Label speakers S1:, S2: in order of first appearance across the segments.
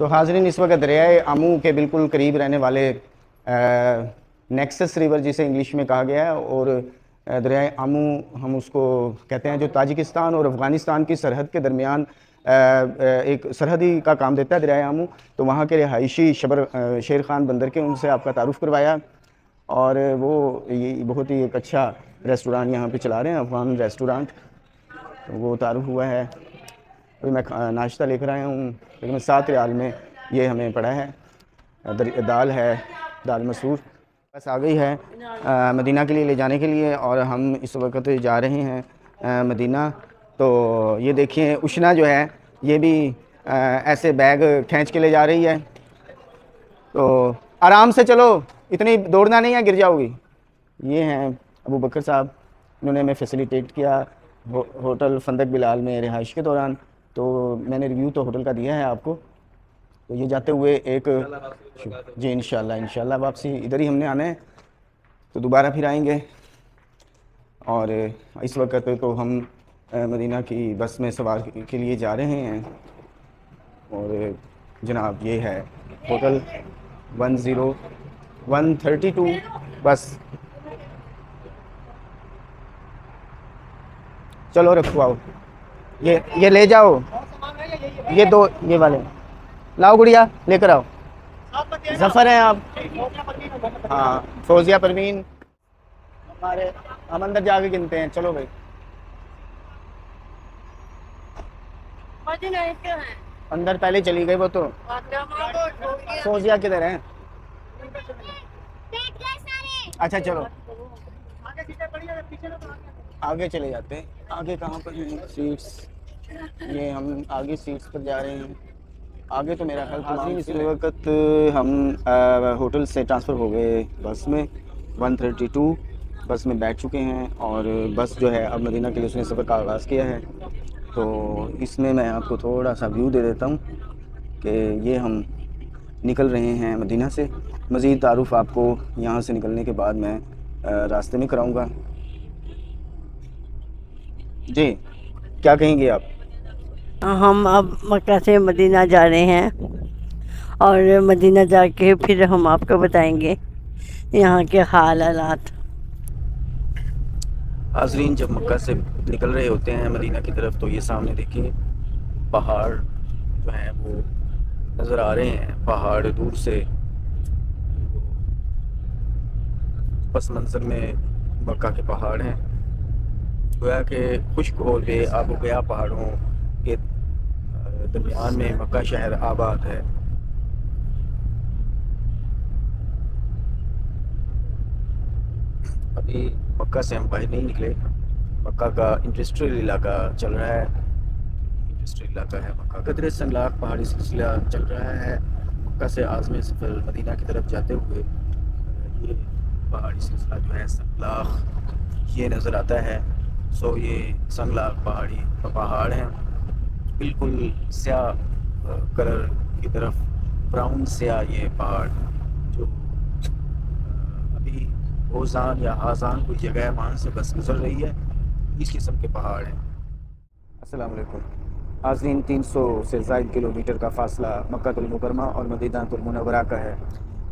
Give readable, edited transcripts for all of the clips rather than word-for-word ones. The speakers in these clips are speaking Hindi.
S1: तो हाज़रीन, इस वक्त दरियाए आमू के बिल्कुल करीब रहने वाले नेक्सस रिवर जिसे इंग्लिश में कहा गया है, और दरियाए आमू हम उसको कहते हैं, जो ताजिकिस्तान और अफ़गानिस्तान की सरहद के दरमियान एक सरहदी का काम देता है दरियाए आमू। तो वहाँ के रिहायशी शेर खान बंदर के, उनसे आपका तारुफ़ करवाया, और वो ये बहुत ही एक अच्छा रेस्टोरेंट यहाँ पे चला रहे हैं, अफ़गान रेस्टोरेंट। तो वो तारुफ़ हुआ है। अभी मैं नाश्ता लेकर आया हूँ, लेकिन 7 रियाल में ये हमें पड़ा है। दाल है, दाल मसूर बस आ गई है मदीना के लिए ले जाने के लिए, और हम इस वक्त जा रहे हैं मदीना। तो ये देखिए, उशना जो है ये भी ऐसे बैग खींच के ले जा रही है। तो आराम से चलो, इतनी दौड़ना नहीं है, गिर जाओगी। ये हैं अबू बकर साहब, इन्होंने हमें फैसिलिटेट किया होटल फंदक बिलाल में रिहाइश के दौरान। तो मैंने रिव्यू तो होटल का दिया है आपको। तो ये जाते हुए एक जी इंशाल्लाह वापसी इधर ही हमने आना है, तो दोबारा फिर आएंगे। और इस वक्त तो हम मदीना की बस में सवार के लिए जा रहे हैं। और जनाब ये है होटल 10132 बस। चलो रखवाओ, ये ले जाओ, ये दो, ये वाले लाओ गुड़िया, लेकर आओ। जफ़र हैं आप? हाँ, फौजिया परवीन हमारे, हम अंदर जाके गिनते हैं। चलो भाई, अंदर पहले चली गई वो तो। फौजिया किधर है? अच्छा चलो आगे चले जाते हैं। आगे कहाँ पर हैं सीट्स? ये हम आगे सीट्स पर जा रहे हैं। आगे तो मेरा ख्याल इस वक्त हम होटल से ट्रांसफ़र हो गए बस में। 132 बस में बैठ चुके हैं, और बस जो है अब मदीना के लिए उसने सफ़र का आगाज़ किया है। तो इसमें मैं आपको थोड़ा सा व्यू दे देता हूँ कि ये हम निकल रहे हैं मदीना से। मज़ीद तारुफ़ आपको यहाँ से निकलने के बाद मैं रास्ते में कराऊँगा। जी क्या कहेंगे आप?
S2: हम अब मक्का से मदीना जा रहे हैं, और मदीना जाके फिर हम आपको बताएंगे यहाँ के हालात।
S1: हाज़रीन, जब मक्का से निकल रहे होते हैं मदीना की तरफ, तो ये सामने देखिए पहाड़ जो हैं वो नज़र आ रहे हैं। पहाड़ दूर से पस मंज़र में मक्का के पहाड़ हैं, गोया के खुश्क और बेआब गया पहाड़ों के दरमियान में मक्का शहर आबाद है। अभी मक्का से हम बाहर नहीं निकले। मक्का का इंडस्ट्रियल इलाका चल रहा है, इंडस्ट्रियल इलाका है मक्का। कदरे संगलाख पहाड़ी सिलसिला चल रहा है। मक्का से आज़म सफ़र मदीना की तरफ जाते हुए ये पहाड़ी सिलसिला जो है संगलाख ये नज़र आता है। सो ये संगलाख पहाड़ हैं, बिल्कुल स्याह कलर की तरफ, ब्राउन स्याह ये पहाड़, जो अभी ओज़ान या हाज़ान कोई जगह है वहाँ से बस गुजर रही है, इस किस्म के पहाड़ हैं। अस्सलाम वालेकुम हाज़रीन, 300 से ज़ायद किलोमीटर का फ़ासला मक्का मुकरमा और मदीनातुल मुनव्वरा का है।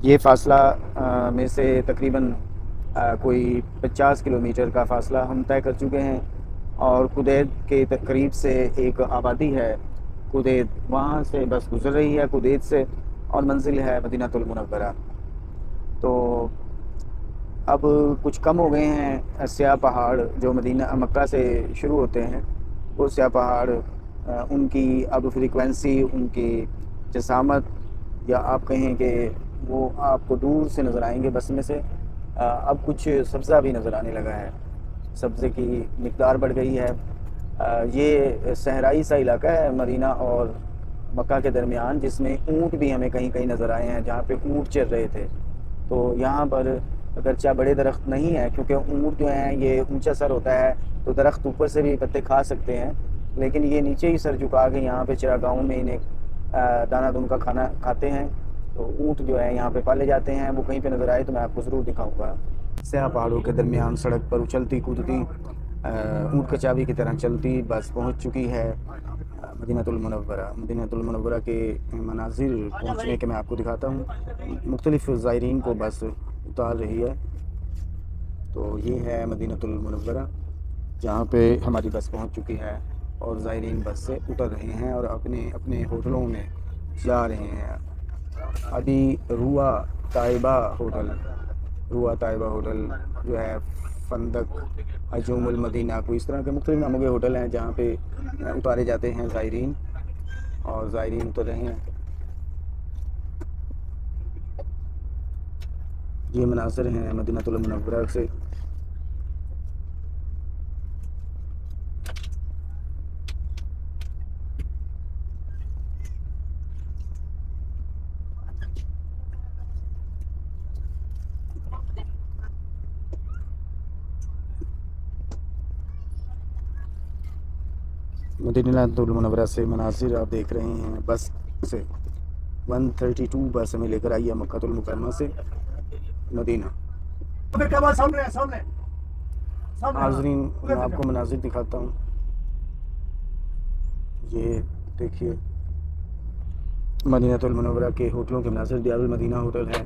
S1: ये फ़ासला में से तकरीबन कोई 50 किलोमीटर का फ़ासला हम तय कर चुके हैं। और कुदैद के करीब से एक आबादी है कुदैद, वहाँ से बस गुज़र रही है कुदैद से, और मंजिल है मदीनातुल मुनव्वरा। तो अब कुछ कम हो गए हैं स्याह पहाड़ जो मक्का से शुरू होते हैं। वो स्याह पहाड़ उनकी अब फ्रीक्वेंसी, उनकी जसामत, या आप कहें कि वो आपको दूर से नज़र आएंगे बस में से। अब कुछ सब्ज़ा भी नज़र आने लगा है, सब्ज़े की मिक़दार बढ़ गई है। ये सहराई सा इलाका है मदीना और मक्का के दरमियान, जिसमें ऊँट भी हमें कहीं कहीं नज़र आए हैं, जहाँ पे ऊँट चल रहे थे। तो यहाँ पर अगरचे बड़े दरख्त नहीं है, क्योंकि ऊँट जो हैं ये ऊंचा सर होता है, तो दरख्त ऊपर से भी पत्ते खा सकते हैं, लेकिन ये नीचे ही सर झुका के यहाँ पे चरागाहों में इन्हें दाना दून का खाना खाते हैं। तो ऊँट जो है यहाँ पे पाले जाते हैं। वो कहीं पे नज़र आए तो मैं आपको ज़रूर दिखाऊंगा। स्याह पहाड़ों के दरमियान सड़क पर उछलती कूदती ऊँट कचावी की तरह चलती बस पहुँच चुकी है मदीनतुल मुनव्वरा के मनाजिर पहुँचने के मैं आपको दिखाता हूँ। मुख्तलिफ़ ज़ायरीन को बस उतार रही है। तो ये है मदीनतुल मुनव्वरा, जहाँ पे हमारी बस पहुँच चुकी है और ज़ायरीन बस से उतर रहे हैं और अपने अपने होटलों में जा रहे हैं। अभी रुआ ताइबा होटल जो है, फंदक, हजूमुल मदीना, कोई इस तरह के मुख्तलिफ नामों के होटल हैं जहाँ पे उतारे जाते हैं ज़ायरीन, और ज़ायरीन उतर रहे हैं। ये मनाज़िर हैं मदीनतुल मुनव्वरा से। मदीनतुल मुनव्वरा से मनाज़िर आप देख रहे हैं। बस से 132 बस हमें लेकर आई है मक्कातुल मुकर्रमा से मदीना। हाज़रीन, मैं आपको मनाज़िर दिखाता हूँ। ये देखिए मदीनतुल मुनव्वरा के होटलों के मनाज़िर। दियारुल मदीना होटल है,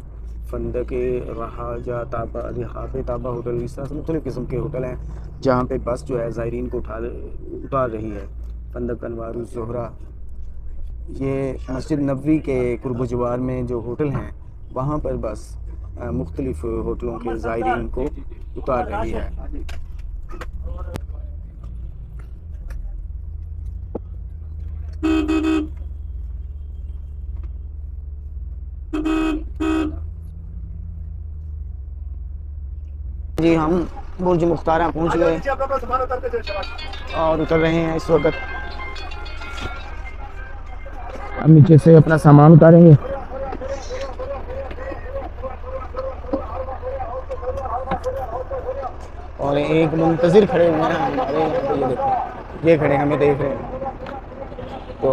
S1: फंदक रहाजा ताबा, रिहाब ताबा होटल, इस तरह से मुख्तलिफ़ किस्म के होटल हैं जहाँ पे बस जो है ज़ायरीन को उतार रही है। फंदक अनवारुज़ ज़ोहरा, ये मस्जिद नबवी के कुर्ब जवार में जो होटल हैं वहाँ पर बस मुख्तलिफ़ होटलों के ज़ायरीन को उतार रही है। जी, हम बुर्ज मुख्तारा पहुँच गए और उतर रहे हैं इस वक्त। अब नीचे से अपना सामान उतारेंगे। और एक मुंतज़िर खड़े हुए हैं हमारे यहाँ पे, ये देखो, ये खड़े हमें देख रहे हैं। तो